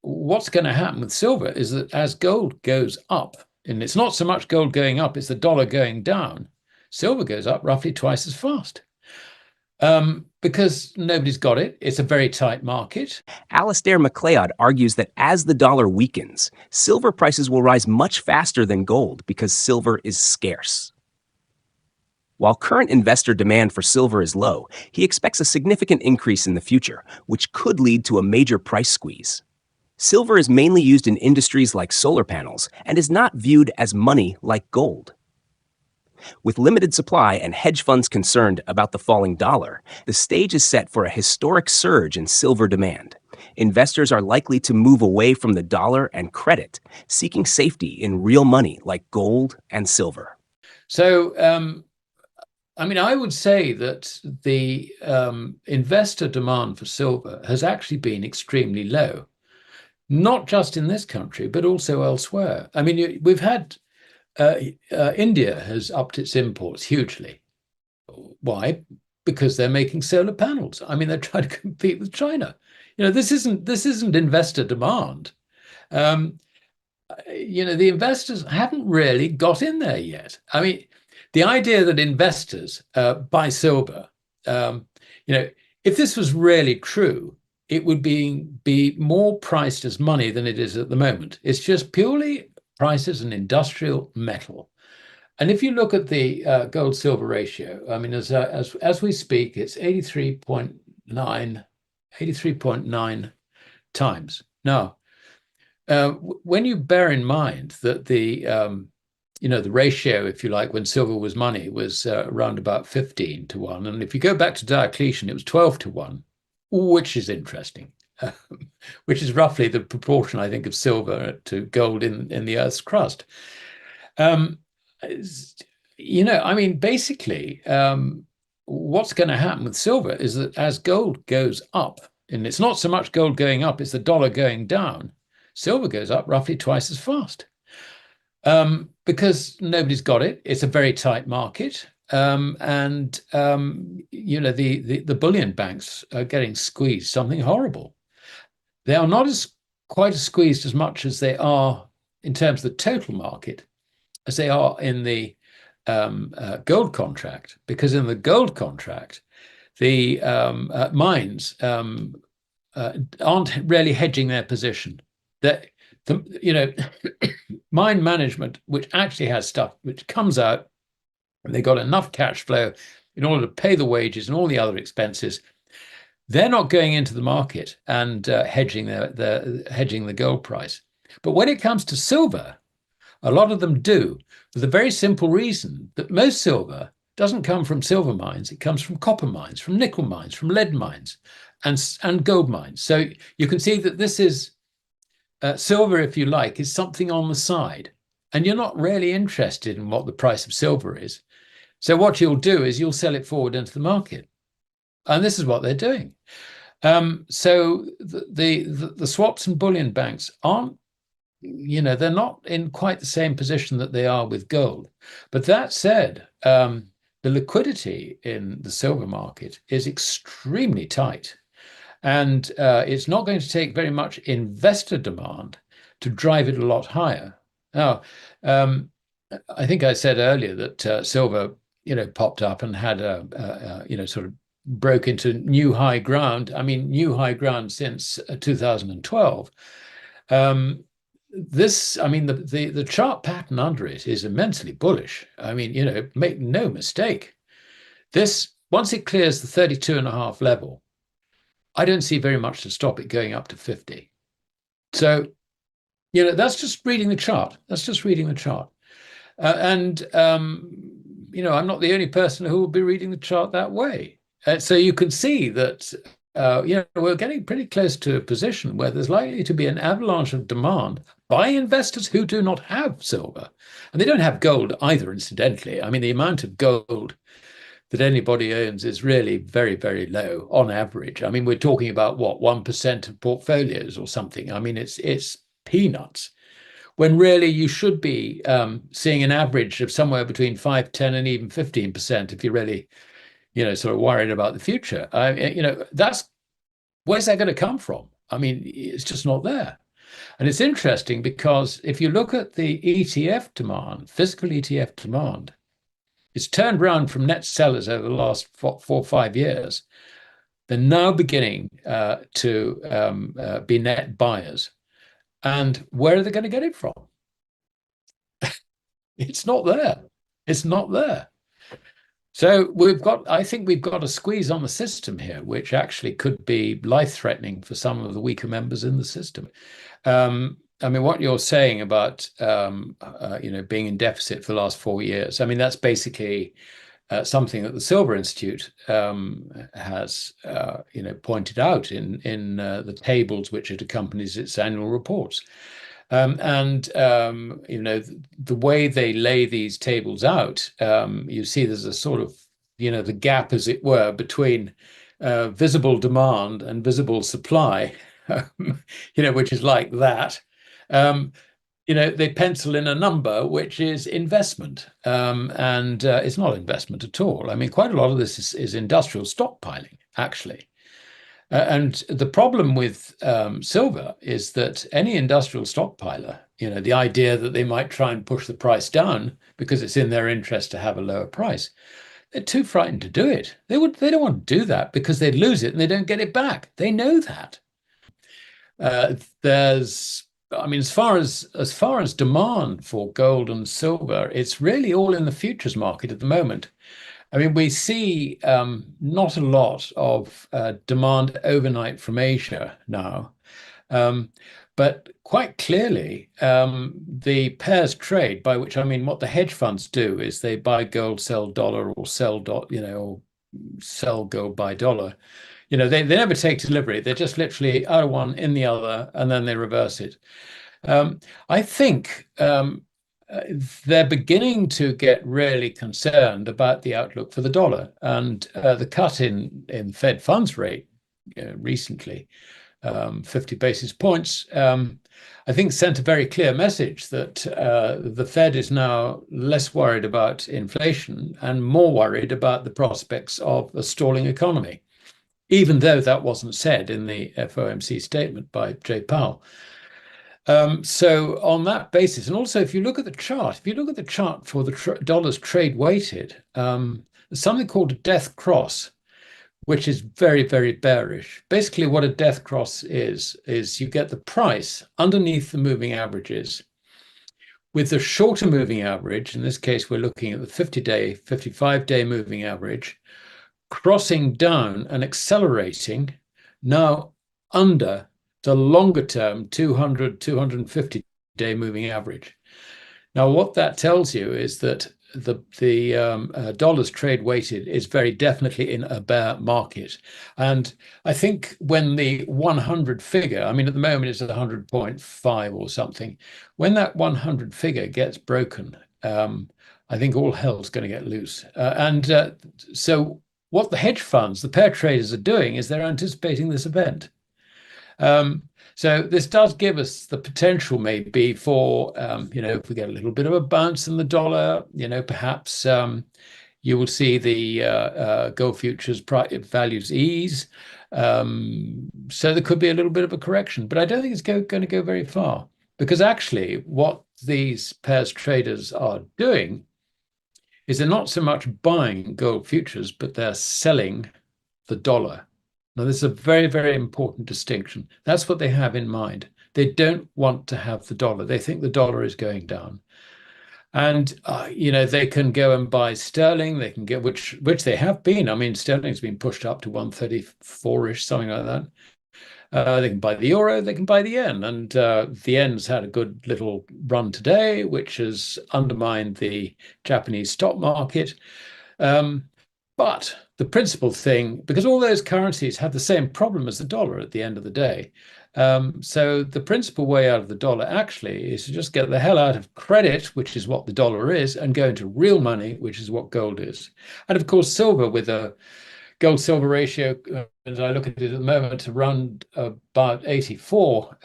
what's going to happen with silver is that as gold goes up, and it's not so much gold going up, it's the dollar going down, silver goes up roughly twice as fast. Because nobody's got it. It's a very tight market. Alasdair Macleod argues that as the dollar weakens, silver prices will rise much faster than gold because silver is scarce. While current investor demand for silver is low, he expects a significant increase in the future, which could lead to a major price squeeze. Silver is mainly used in industries like solar panels and is not viewed as money like gold. With limited supply and hedge funds concerned about the falling dollar, the stage is set for a historic surge in silver demand. Investors are likely to move away from the dollar and credit, seeking safety in real money like gold and silver. So, I would say that the investor demand for silver has actually been extremely low, not just in this country, but also elsewhere. We've had India has upped its imports hugely. Why? Because they're making solar panels. They're trying to compete with China. This isn't investor demand. The investors haven't really got in there yet. The idea that investors buy silver, if this was really true, it would be more priced as money than it is at the moment. It's just purely priced as an industrial metal. And if you look at the gold silver ratio, as we speak, it's 83.9 times. Now, when you bear in mind that the ratio, if you like, when silver was money was around about 15 to 1. And if you go back to Diocletian, it was 12 to 1, which is interesting, which is roughly the proportion, I think, of silver to gold in the Earth's crust. Basically, what's going to happen with silver is that as gold goes up, and it's not so much gold going up, it's the dollar going down, silver goes up roughly twice as fast. Because nobody's got it. It's a very tight market. The bullion banks are getting squeezed, something horrible. They are not quite as squeezed as much as they are in terms of the total market as they are in the gold contract, because in the gold contract, the mines aren't really hedging their position. Mine management, which actually has stuff which comes out, and they've got enough cash flow in order to pay the wages and all the other expenses. They're not going into the market and hedging the gold price. But when it comes to silver, a lot of them do, for the very simple reason that most silver doesn't come from silver mines. It comes from copper mines, from nickel mines, from lead mines, and gold mines. So you can see that this is silver, if you like, is something on the side, and you're not really interested in what the price of silver is. So what you'll do is you'll sell it forward into the market, and this is what they're doing. So the swaps and bullion banks aren't, they're not in quite the same position that they are with gold. But that said, the liquidity in the silver market is extremely tight. And it's not going to take very much investor demand to drive it a lot higher. Now, I think I said earlier that silver, popped up and had sort of broke into new high ground. New high ground since 2012. The chart pattern under it is immensely bullish. Make no mistake. This, once it clears the 32.5 level, I don't see very much to stop it going up to 50. So, that's just reading the chart. I'm not the only person who will be reading the chart that way. So you can see that, we're getting pretty close to a position where there's likely to be an avalanche of demand by investors who do not have silver. And they don't have gold either, incidentally. The amount of gold that anybody owns is really very, very low on average. We're talking about what, 1% of portfolios or something. It's peanuts, when really you should be seeing an average of somewhere between 5, 10, and even 15% if you're really, sort of worried about the future. Where's that going to come from? It's just not there. And it's interesting because if you look at the ETF demand, physical ETF demand, it's turned around from net sellers over the last 4 or 5 years. They're now beginning to be net buyers. And where are they going to get it from? It's not there. It's not there. So I think we've got a squeeze on the system here, which actually could be life-threatening for some of the weaker members in the system. I mean, what you're saying about being in deficit for the last 4 years, I mean, that's basically something that the Silver Institute has pointed out in the tables which it accompanies its annual reports. The way they lay these tables out, you see there's a sort of, the gap, as it were, between visible demand and visible supply, which is like that. They pencil in a number which is investment, and it's not investment at all. I mean, quite a lot of this is industrial stockpiling, actually. And the problem with silver is that any industrial stockpiler, the idea that they might try and push the price down because it's in their interest to have a lower price, they're too frightened to do it. They don't want to do that because they'd lose it and they don't get it back. They know that. I mean, as far as demand for gold and silver, it's really all in the futures market at the moment. I mean, we see not a lot of demand overnight from Asia now, but quite clearly, the pairs trade, by which I mean what the hedge funds do is they buy gold, sell dollar, or or sell gold, buy dollar. They never take delivery. They're just literally out of one, in the other, and then they reverse it. I think they're beginning to get really concerned about the outlook for the dollar, and the cut in Fed funds rate recently, 50 basis points, I think sent a very clear message that the Fed is now less worried about inflation and more worried about the prospects of a stalling economy, even though that wasn't said in the FOMC statement by Jay Powell. So on that basis, and also if you look at the chart for the dollar's trade weighted, there's something called a death cross, which is very, very bearish. Basically, what a death cross is you get the price underneath the moving averages, with the shorter moving average, in this case, we're looking at the 50-day, 55-day moving average, crossing down and accelerating now under the longer term 200, 250-day moving average. Now, what that tells you is that the dollar's trade weighted is very definitely in a bear market. And I think when the 100 figure, I mean, at the moment it's at 100.5 or something, when that 100 figure gets broken, I think all hell's going to get loose. So what the hedge funds, the pair traders are doing is they're anticipating this event. So this does give us the potential maybe for, if we get a little bit of a bounce in the dollar, perhaps you will see the gold futures values ease. So there could be a little bit of a correction, but I don't think it's going to go very far, because actually what these pairs traders are doing is they're not so much buying gold futures, but they're selling the dollar. Now, this is a very, very important distinction. That's what they have in mind. They don't want to have the dollar. They think the dollar is going down. And, they can go and buy sterling. They can get, which they have been. I mean, sterling's been pushed up to 134-ish, something like that. They can buy the euro, they can buy the yen. And the yen's had a good little run today, which has undermined the Japanese stock market. But the principal thing, because all those currencies have the same problem as the dollar at the end of the day. So the principal way out of the dollar actually is to just get the hell out of credit, which is what the dollar is, and go into real money, which is what gold is. And of course, silver, with a gold-silver ratio, as I look at it at the moment, around about 84,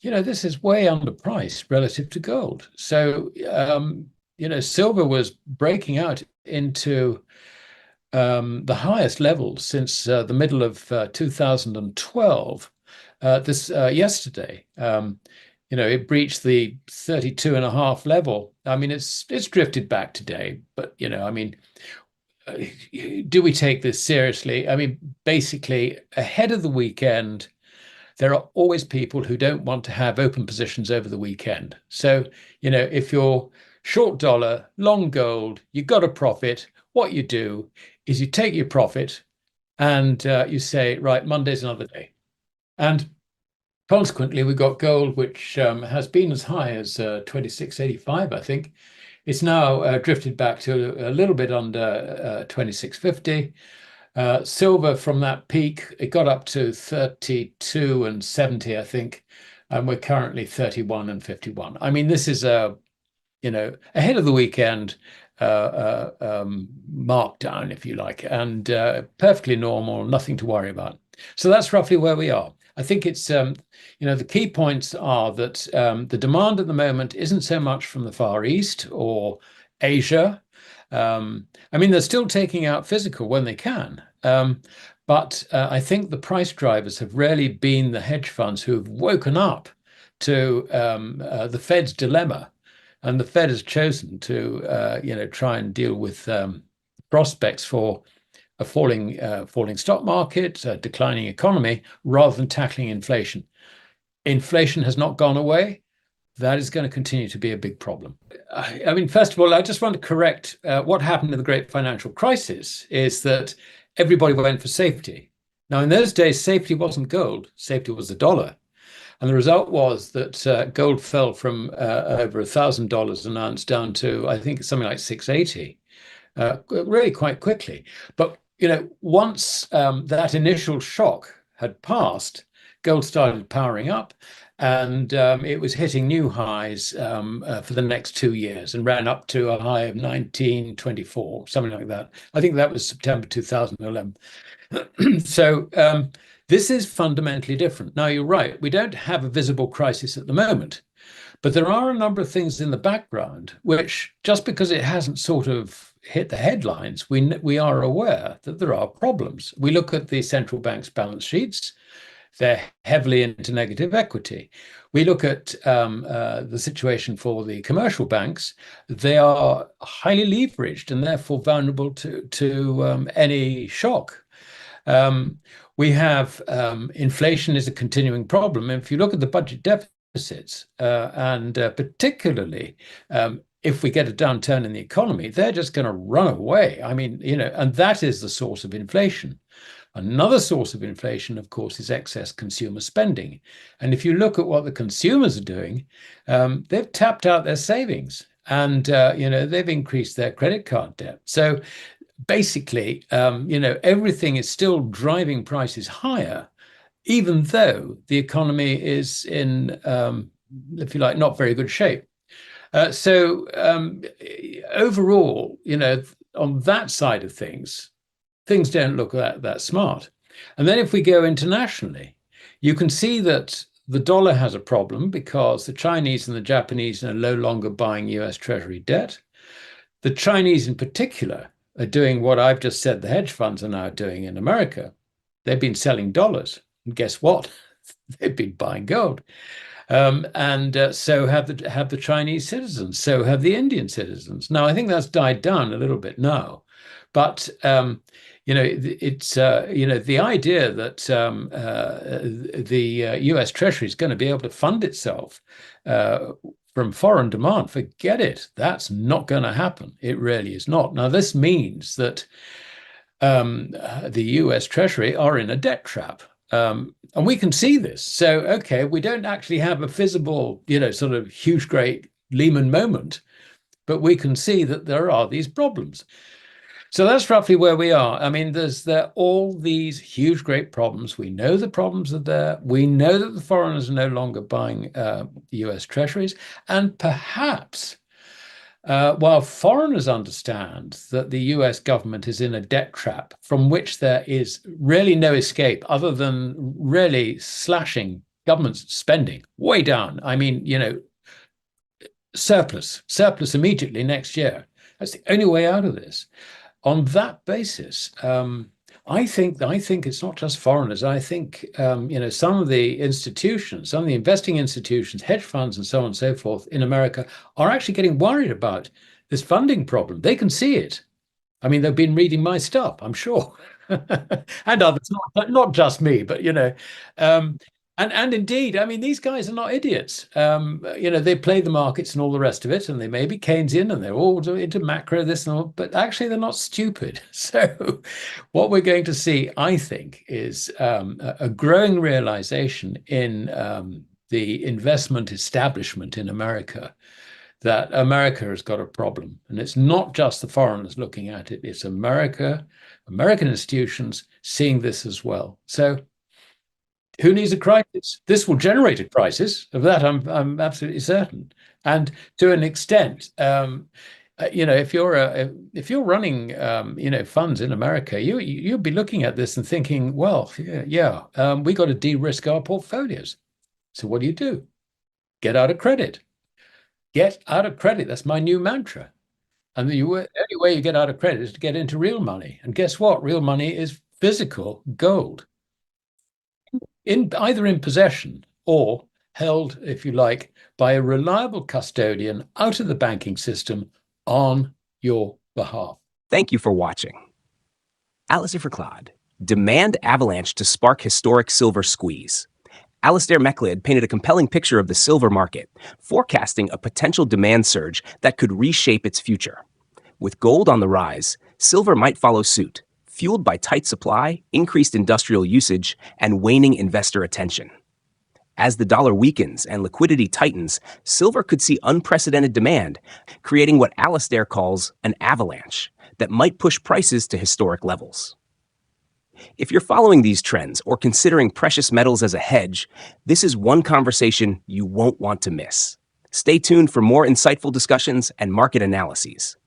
this is way underpriced relative to gold. So, silver was breaking out into the highest levels since the middle of 2012. this yesterday. It breached the 32.5 level. I mean, it's drifted back today, but do we take this seriously? I mean, basically, ahead of the weekend, there are always people who don't want to have open positions over the weekend. So, if you're short dollar, long gold, you've got a profit. What you do is you take your profit and you say, right, Monday's another day. And consequently, we've got gold, which has been as high as 26.85, I think. It's now drifted back to a little bit under 26.50. Silver from that peak, it got up to 32.70, I think, and we're currently 31.51. I mean, this is ahead of the weekend markdown, if you like, and perfectly normal, nothing to worry about. So that's roughly where we are. I think it's, the key points are that the demand at the moment isn't so much from the Far East or Asia. I mean, they're still taking out physical when they can. But I think the price drivers have really been the hedge funds who have woken up to the Fed's dilemma. And the Fed has chosen to, try and deal with prospects for a falling stock market, a declining economy, rather than tackling inflation. Inflation has not gone away. That is going to continue to be a big problem. I mean, first of all, I just want to correct what happened in the great financial crisis is that everybody went for safety. Now, in those days, safety wasn't gold. Safety was the dollar. And the result was that gold fell from over $1,000 an ounce down to, I think, something like 680, really quite quickly. But, once that initial shock had passed, gold started powering up, and it was hitting new highs for the next 2 years and ran up to a high of 1924, something like that. I think that was September 2011. So this is fundamentally different. Now, you're right. We don't have a visible crisis at the moment, but there are a number of things in the background which, just because it hasn't sort of hit the headlines, we are aware that there are problems. We look at the central bank's balance sheets. They're heavily into negative equity. We look at the situation for the commercial banks. They are highly leveraged and therefore vulnerable to any shock. We have inflation is a continuing problem. And if you look at the budget deficits, and particularly if we get a downturn in the economy, they're just going to run away. I mean, and that is the source of inflation. Another source of inflation, of course, is excess consumer spending. And if you look at what the consumers are doing, they've tapped out their savings and, they've increased their credit card debt. So basically, everything is still driving prices higher, even though the economy is in, if you like, not very good shape. So overall, on that side of things don't look that smart. And then if we go internationally, you can see that the dollar has a problem because the Chinese and the Japanese are no longer buying US Treasury debt. The Chinese in particular are doing what I've just said the hedge funds are now doing in America. They've been selling dollars. And guess what? They've been buying gold. And so have the Chinese citizens. So have the Indian citizens. Now, I think that's died down a little bit now. But it's the idea that the U.S. Treasury is going to be able to fund itself from foreign demand. Forget it. That's not going to happen. It really is not. Now, this means that the U.S. Treasury are in a debt trap. And we can see this. So, okay, we don't actually have a visible, sort of huge, great Lehman moment, but we can see that there are these problems. So that's roughly where we are. I mean, there are all these huge, great problems. We know the problems are there. We know that the foreigners are no longer buying US treasuries. And perhaps while foreigners understand that the US government is in a debt trap from which there is really no escape other than really slashing government spending way down. I mean, surplus immediately next year. That's the only way out of this. On that basis, I think it's not just foreigners. I think some of the institutions, some of the investing institutions, hedge funds, and so on and so forth in America are actually getting worried about this funding problem. They can see it. I mean, they've been reading my stuff, I'm sure, and others, not just me, but um, and indeed, I mean, these guys are not idiots. They play the markets and all the rest of it, and they may be Keynesian and they're all into macro this and all, but actually they're not stupid. So, what we're going to see, I think, is a growing realization in the investment establishment in America that America has got a problem. And it's not just the foreigners looking at it, it's America, American institutions seeing this as well. So who needs a crisis? This will generate a crisis. Of that, I'm absolutely certain. And to an extent, if you're running, funds in America, you'll be looking at this and thinking, well, we got to de-risk our portfolios. So what do? Get out of credit. Get out of credit. That's my new mantra. And the only way you get out of credit is to get into real money. And guess what? Real money is physical gold, either in possession or held, if you like, by a reliable custodian out of the banking system on your behalf. Thank you for watching. Alasdair Macleod, demand avalanche to spark historic silver squeeze. Alasdair Macleod painted a compelling picture of the silver market, forecasting a potential demand surge that could reshape its future. With gold on the rise, silver might follow suit, fueled by tight supply, increased industrial usage, and waning investor attention. As the dollar weakens and liquidity tightens, silver could see unprecedented demand, creating what Alasdair calls an avalanche that might push prices to historic levels. If you're following these trends or considering precious metals as a hedge, this is one conversation you won't want to miss. Stay tuned for more insightful discussions and market analyses.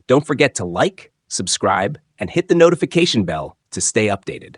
Don't forget to like, subscribe, and hit the notification bell to stay updated.